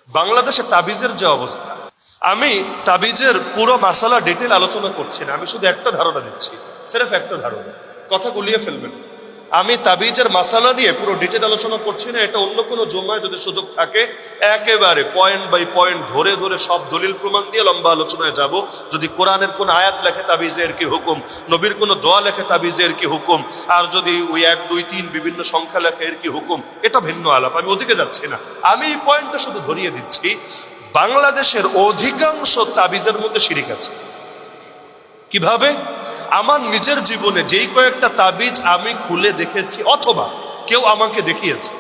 বাংলাদেশে তাবিজের যে অবস্থা, আমি তাবিজের পুরো মাসালা ডিটেল আলোচনা করছি না, আমি শুধু একটা ধারণা দিচ্ছি, সির্ফ একটা ধারণা, কথা গুলিয়ে ফেলবেন। আমি তাবিজের মাসালা নিয়ে পুরো ডিটেল আলোচনা করছি না, এটা অন্য কোনো জমায় যদি সুযোগ থাকে একেবারে পয়েন্ট বাই পয়েন্ট ধরে ধরে সব দলিল প্রমাণ দিয়ে লম্বা আলোচনায় যাব। যদি কোরআনের কোন আয়াত লেখে তাবিজের কি হুকুম, নবীর কোন দোয়া লেখে তাবিজের কি হুকুম, আর যদি ওই 1, 2, 3 বিভিন্ন সংখ্যা লেখে এর কি হুকুম, এটা ভিন্ন আলাপ, আমি ওদিকে যাচ্ছি না। আমি এই পয়েন্টটা শুধু ধরিয়ে দিচ্ছি, বাংলাদেশের অধিকাংশ তাবিজের মধ্যে শিরিক আছে। কিভাবে? আমার নিজের জীবনে যেই কয়েকটা তাবিজ আমি খুলে দেখেছি অথবা কেউ আমাকে দেখিয়েছে,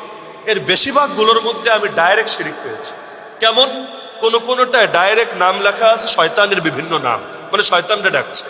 এর বেশিরভাগগুলোর মধ্যে আমি ডাইরেক্ট শিরিক পেয়েছি। কেমন? কোনোটায় ডাইরেক্ট নাম লেখা আছে শয়তানের বিভিন্ন নাম, মানে শয়তানরা ডাকছে।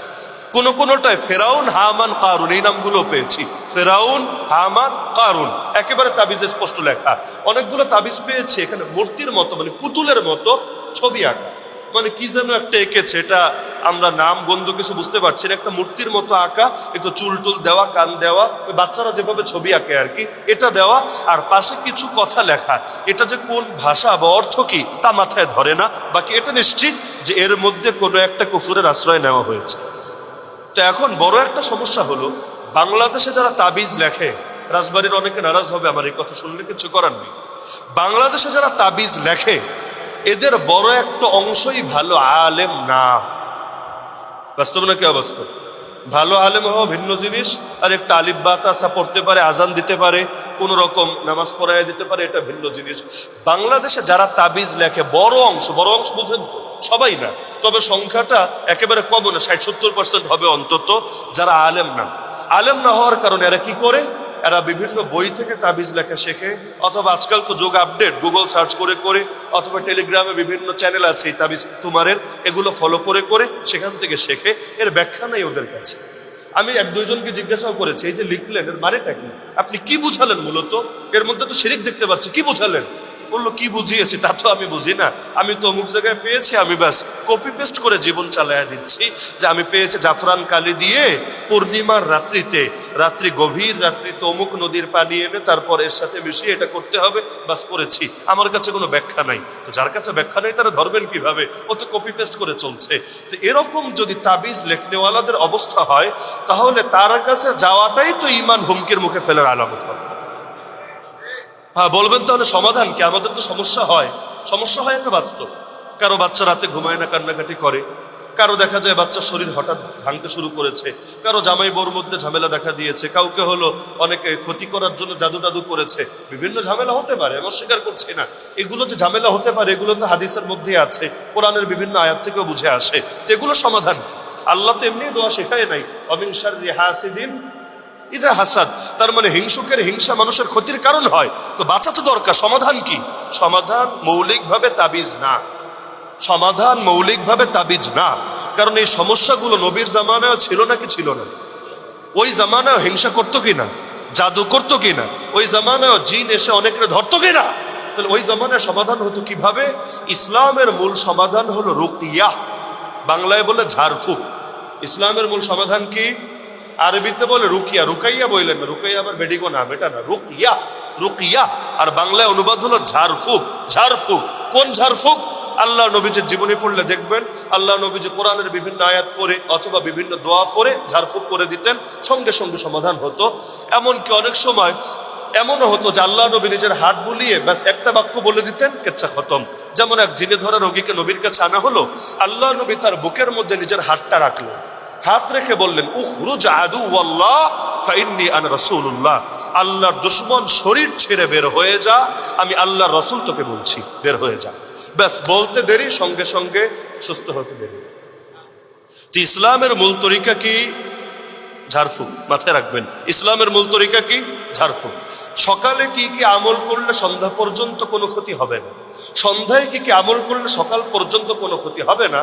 কোনোটায় ফেরাউন, হামান, কারুন, এই নামগুলো পেয়েছি। ফেরাউন, হামান, কারুন একেবারে তাবিজে স্পষ্ট লেখা। অনেকগুলো তাবিজ পেয়েছি এখানে মূর্তির মতো, মানে পুতুলের মতো ছবি আঁকা, মানে কি যেন একটা এঁকেছে, এটা আমরা নাম গন্ধ কিছু বুঝতে পারছি না, একটা মূর্তির মতো আঁকা, একটু চুল টুল দেওয়া, কান দেওয়া, বাচ্চারা যেভাবে ছবি আঁকে আর কি, এটা দেওয়া, আর পাশে কিছু কথা লেখা। এটা যে কোন ভাষা বা অর্থ কি তা মাথায় ধরে না, বাকি এটা নিশ্চিত যে এর মধ্যে কোনো একটা কুফুরের আশ্রয় নেওয়া হয়েছে। তো এখন বড় একটা সমস্যা হলো, বাংলাদেশে যারা তাবিজ লেখে, রাজবাড়ির অনেকে নারাজ হবে আমার এই কথা শুনলে, কিছু করার নেই, বাংলাদেশে যারা তাবিজ লেখে এদের বড় একটা অংশই ভালো আলেম না। বাস্তব না কি অবাস্তব? ভালো আলেম হওয়া ভিন্ন জিনিস, আর একটা আলিফ বা তাসা পড়তে পারে, আজান দিতে পারে, কোন রকম নামাজ পড়ায় দিতে পারে, এটা ভিন্ন জিনিস। বাংলাদেশে যারা তাবিজ লেখে বড় অংশ বুঝেন তো, সবাই না, তবে সংখ্যাটা একেবারে কম না, 60-70% হবে অন্তত যারা আলেম না। আলেম না হওয়ার কারণে এরা কি করে? এরা বিভিন্ন বই থেকে তাবিজ লেখা শেখে, অথবা আজকাল তো যোগ আপডেট, গুগল সার্চ করে করে, অথবা টেলিগ্রামে বিভিন্ন চ্যানেল আছে তাবিজ তোমারের, এগুলো ফলো করে করে সেখান থেকে শেখে। এর ব্যাখ্যা নেই ওদের কাছে। আমি 1-2 জনকে জিজ্ঞাসাও করেছি, এই যে লিখলেন এর মানেটা কি, আপনি কি বুঝালেন? মূলত এর মধ্যে তো শিরিক দেখতে পাচ্ছি, কি বুঝালেন? বললো কি বুঝিয়েছি তা তো আমি বুঝি না, আমি তো অমুক জায়গায় পেয়েছি, আমি ব্যাস কপি পেস্ট করে জীবন চালায়া দিচ্ছি। যে আমি পেয়েছি জাফরান কালি দিয়ে পূর্ণিমার রাত্রিতে, গভীর রাত্রিতে অমুক নদীর পানি এনে তারপর এর সাথে মিশিয়ে এটা করতে হবে, বাস করেছি, আমার কাছে কোনো ব্যাখ্যা নাই। তো যার কাছে ব্যাখ্যা নেই তারা ধরবেন কিভাবে? ও তো কপি পেস্ট করে চলছে। তো এরকম যদি তাবিজ লেখনেওয়ালাদের অবস্থা হয়, তাহলে তার কাছে যাওয়াটাই তো ঈমান হুমকির মুখে ফেলার আলামত হবে। হ্যাঁ, বলবেন তাহলে সমাধান কি? আমাদের তো সমস্যা হয় একটা বাস্তব। কারো বাচ্চা রাতে ঘুমায় না, কান্নাকাটি করে, কারো দেখা যায় বাচ্চার শরীর হঠাৎ ভাঙতে শুরু করেছে, কারো জামাই বউর মধ্যে ঝামেলা দেখা দিয়েছে, কাউকে হলো অনেকে ক্ষতি করার জন্য জাদু টাদু করেছে, বিভিন্ন ঝামেলা হতে পারে, আমি অস্বীকার করছি না। এগুলো যে ঝামেলা হতে পারে এগুলো তো হাদিসের মধ্যে আছে, কোরআনের বিভিন্ন আয়াত থেকেও বুঝে আসে। এগুলো সমাধান আল্লাহ তো এমনি দোয়া শেখায় নাই, অমিন শাররি হাসিদিন ইদা হাসাদ, তার মানে হিংসুকের হিংসা মানুষের ক্ষতির কারণ হয়, তো বাঁচা তো দরকার। সমাধান কি? সমাধান মৌলিকভাবে তাবিজ না, সমাধান মৌলিকভাবে তাবিজ না। কারণ এই সমস্যাগুলো নবীর জামানায় ছিল নাকি ছিল না? ওই জামানায় হিংসা করতো কিনা, জাদু করতো কিনা, ওই জামানায় জিন এসে অনেকে ধরতো কিনা? তাহলে ওই জামানায় সমাধান হতো কিভাবে? ইসলামের মূল সমাধান হলো রুকিয়া, বাংলায় বলে ঝাড়ফুঁক। ইসলামের মূল সমাধান কি? আরবিতে বলে রুকিয়া, রুকাইয়া বললেন না, রুকাইয়া আবার বেডিগো নাম, এটা না, রুকিয়া। আর বাংলায় অনুবাদ হলো ঝাড়ফুঁক। কোন ঝাড়ফুঁক? আল্লাহ নবীজির জীবনী পড়লে দেখবেন, আল্লাহ নবীজি কোরআনের বিভিন্ন আয়াত পড়ে অথবা বিভিন্ন দোয়া পড়ে ঝাড়ফুঁক করে দিতেন, সঙ্গে সঙ্গে সমাধান হতো। এমনকি অনেক সময় এমনও হতো যে আল্লাহ নবী নিজের হাত বুলিয়ে ব্যাস একটা বাক্য বলে দিতেন, কেচ্ছা খতম। যেমন এক জিনে ধরা রোগীকে নবীর কাছে আনা হলো, আল্লাহ নবী তার বুকের মধ্যে নিজের হাতটা রাখলেন, হাত রেখে বললেন, উখরুজ আদুওয়াল্লাহ ফাইন্নী আনা রাসূলুল্লাহ, আল্লাহর দুশমন শরীর ছেড়ে বের হয়ে যা, আমি আল্লাহর রাসূল তোকে বলছি, বের হয়ে যা। ব্যাস বলতে দেরি, সঙ্গে সঙ্গে সুস্থ হতে দেরি। তো ইসলামের মূল তরিকা কি? ঝাড়ফুঁক, মাথায় রাখবেন। ইসলামের মূল তরিকা কি? ঝাড়ফুঁক। সকালে কি কি আমল করলে সন্ধ্যা পর্যন্ত কোনো ক্ষতি হবে না, সন্ধ্যায় কি কি আমল করলে সকাল পর্যন্ত কোনো ক্ষতি হবে না,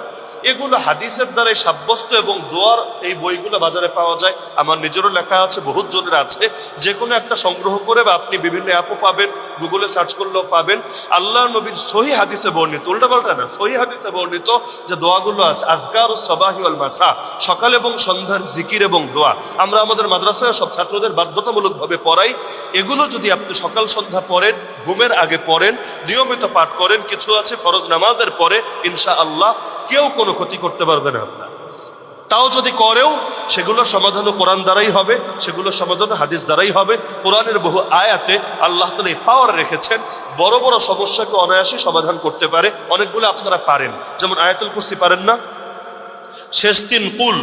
এগুলো হাদিসের দ্বারাই সাব্যস্ত এবং দোয়ার এই বইগুলো বাজারে পাওয়া যায়। আমার নিজেরও লেখা আছে, বহুত জনের আছে। যে কোনো একটা সংগ্রহ করে বা আপনি বিভিন্ন অ্যাপও পাবেন, গুগলে সার্চ করলেও পাবেন। আল্লাহ নবীর সহি হাদিসে বর্ণিত, উল্টাপাল্টা না, সহি হাদিসে বর্ণিত যে দোয়াগুলো আছে, আজকারুস সাবাহি ওয়াল মাসা, সকাল এবং সন্ধ্যার জিকির এবং দোয়া, আমরা আমাদের মাদ্রাসায় সব ছাত্রদের বাধ্যতামূলকভাবে পড়াই। এগুলো যদি আপনি সকাল সন্ধ্যা পড়েন, ঘুমের আগে পড়েন, নিয়মিত পাঠ করেন, কিছু আছে ফরজ নামাজের পরে, ইনশাআল্লাহ কেউ কোনো ক্ষতি করতে পারবে না আপনার। তাও যদি করেও সেগুলোর সমাধানও কোরআন দ্বারাই হবে, সেগুলোর সমাধানও হাদিস দ্বারাই হবে। কোরআনের বহু আয়াতে আল্লাহ তাআলা এই পাওয়ার রেখেছেন, বড় বড় সমস্যাকে অনায়াসে সমাধান করতে পারে। অনেকগুলো আপনারা পারেন, যেমন আয়াতুল কুরসি পারেন না, শেষ তিন কুল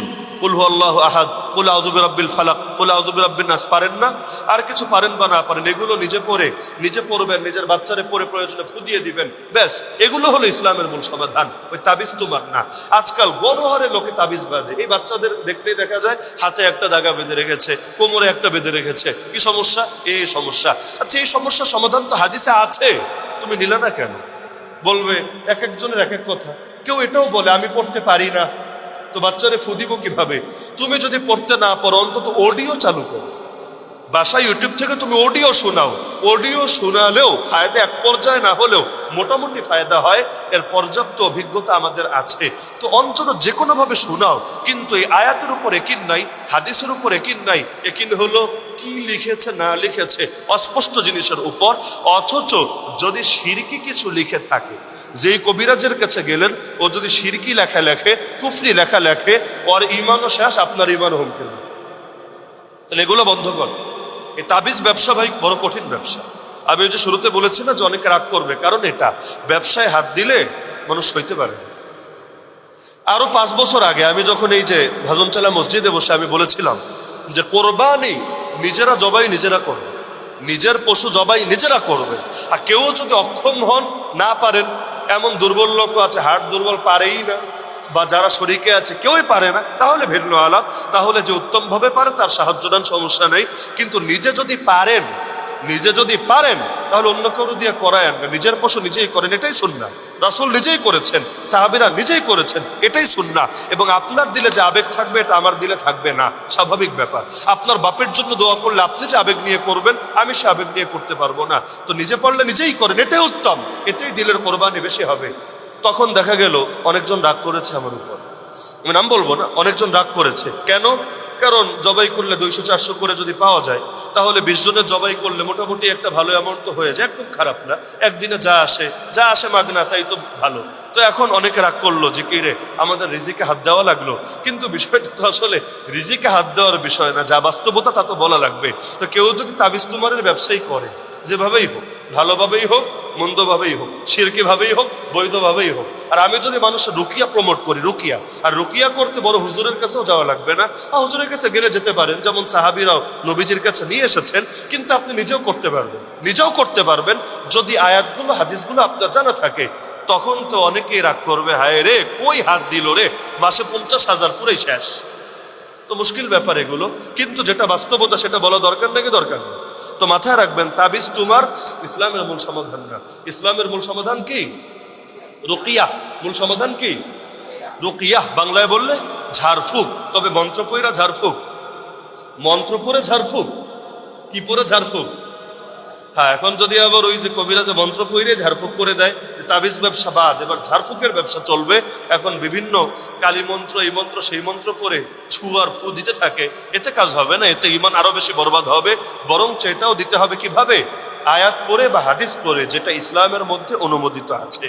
হু আল্লাহু আহাদ, কুল আউযু বিরাব্বিল ফালাক, কুল আউযু বিরাব্বিন নাস পারেন না? আর কিছু পারেন বা না পারেন, এগুলো নিজে পড়বেন, নিজের বাচ্চারে পড়ে প্রয়োজনে ফু দিয়ে দিবেন, ব্যাস। এগুলো হলো ইসলামের মূল সমাধান, ওই তাবিজ তোমার না। আজকাল গণহারে লোকে তাবিজ বাঁধে, এই বাচ্চাদের দেখলেই দেখা যায় হাতে একটা দাগা বেঁধে রেখেছে, কোমরে একটা বেঁধে রেখেছে। কি সমস্যা? এই সমস্যা। আচ্ছা, এই সমস্যার সমাধান তো হাদিসে আছে, তুমি নিলে না কেন? বলবে এক একজনের এক এক কথা। কেউ এটাও বলে আমি পড়তে পারি না, তো বাচ্চারে ফু দিব কিভাবে? তুমি যদি পড়তে না পারো, অন্তত অডিও চালু করো, বাসায় ইউটিউব থেকে তুমি অডিও শোনাও। অডিও শোনালেও ফায়দা এক পর্যায়ে না হলেও মোটামুটি ফায়দা হয়, এর পর্যাপ্ত অভিজ্ঞতা আমাদের আছে। তো অন্তত যে কোনোভাবে শোনাও, কিন্তু এই আয়াতের উপর একিন নাই, হাদিসের উপর একিন নাই। একিন হলো কি লিখেছে না লিখেছে অস্পষ্ট জিনিসের উপর। অথচ যদি শিরকি কিছু লিখে থাকে, যেই কবিরাজের কাছে গেলেন, ও যদি শিরকি লেখা লেখে, কুফরি লেখা লেখে, ওর ইমানও শেষ, আপনার ইমান হুমকি। তাহলে এগুলো বন্ধ কর। এই তাবিজ ব্যবসা ভাই বড় কঠিন ব্যবসা। আমি ওই যে শুরুতে বলেছি না যে অনেকে রাগ করবে, কারণ এটা ব্যবসায় হাত দিলে মানুষ সইতে পারে। আরো 5 বছর আগে আমি যখন এই যে ভাজনচালা মসজিদে বসে আমি বলেছিলাম যে কোরবানি নিজেরা জবাই নিজেরা করবে, নিজের পশু জবাই নিজেরা করবে। আর কেউ যদি অক্ষম হন, না পারেন, এমন দুর্বল লোক আছে, হার্ট দুর্বল, পারেই না, বা যারা শরীকে আছে কেউই পারে না, তাহলে ভিন্ন আলাপ। তাহলে যে উত্তম ভাবে পারে তার সাহায্য নেন, সমস্যা নেই। কিন্তু নিজে যদি পারেন তাহলে অন্য কেউ দিয়ে করায়েন না, নিজের পশু নিজেই করেন, এটাই সুন্নাহ। রাসূল নিজেই করেছেন, সাহাবীরা নিজেই করেছেন, এটাই সুন্নাহ। এবং আপনার দিলে যে আবেগ থাকবে, এটা আমার দিলে থাকবে না, স্বাভাবিক ব্যাপার। আপনার বাপের জন্য দোয়া করলে আপনি যে আবেগ নিয়ে করবেন, আমি সে আবেগ নিয়ে করতে পারবো না। তো নিজে পারলে নিজেই করেন, এটাই উত্তম, এটাই দিলের কোরবানি বেশি হবে। তখন দেখা গেল অনেকজন রাগ করেছে আমার উপর, আমি নাম বলবো না, অনেকজন রাগ করেছে। কেন? কারণ জবাই করলে 200-400 করে যদি পাওয়া যায়, তাহলে 20 জনের জবাই করলে মোটামুটি একটা ভালো অ্যামাউন্ট তো হয়ে যায়, একদম খারাপ না। একদিনে যা আসে মাগনা, তাই তো ভালো। তো এখন অনেকে রাগ করলো যে কি রে, আমাদের রিজিকে হাত দেওয়া লাগলো। কিন্তু বিষয়টা তো আসলে রিজিকে হাত দেওয়ার বিষয় না, যা বাস্তবতা তা তো বলা লাগবে। তো কেউ যদি তাবিজ তুমারের ব্যবসায়ী করে, যেভাবেই হোক, ভালোভাবেই হোক, মন্দভাবেই হোক, শিরকি ভাবেই হোক, বৈধভাবেই হোক, আর আমি যদি মানুষের রুকিয়া প্রমোট করি, আর রুকিয়া করতে বড় হুজুরের কাছেও যাওয়া লাগবে না। হুজুরের কাছে গেলে যেতে পারেন, যেমন সাহাবীরাও নবীজির কাছে নিয়ে এসেছেন। কিন্তু আপনি নিজেও করতে পারবেন যদি আয়াতগুলো হাদিসগুলো আপনার জানা থাকে। তখন তো অনেকেই রাগ করবে, হায় রে কই হাত দিল রে, মাসে 50,000 পুরাই শেষ। তো মুশকিল ব্যাপার এগুলো, কিন্তু যেটা বাস্তবতা সেটা বলা দরকার নাকি দরকার নেই। তো মাথায় রাখবেন, তাবিজ তোমার ইসলামের মূল সমাধান না। ইসলামের মূল সমাধান কি? রুকিয়া। মূল সমাধান কি? রুকিয়া। বাংলায় বললে ঝাড়ফুঁক। তবে মন্ত্র পড়ে ঝাড়ফুঁক, মন্ত্র পড়ে ঝাড়ফুঁক, কি পড়ে ঝাড়ফুঁক? হ্যাঁ, এখন যদি আবার ওই যে কবিরাজে মন্ত্র পড়ে ঝাড়ফুঁক করে দেয়, তাবিজ ব্যবসা বাদ, এবার ঝাড়ফুঁকের ব্যবসা চলবে। এখন বিভিন্ন কালী মন্ত্র, এই মন্ত্র সেই মন্ত্র পড়ে ছু আর ফু দিতে থাকে, এতে কাজ হবে না, এতে ঈমান আরো বেশি বরবাদ হবে। বরং এটাও দিতে হবে কিভাবে? আয়াত পড়ে বা হাদিস পড়ে, যেটা ইসলামের মধ্যে অনুমোদিত আছে।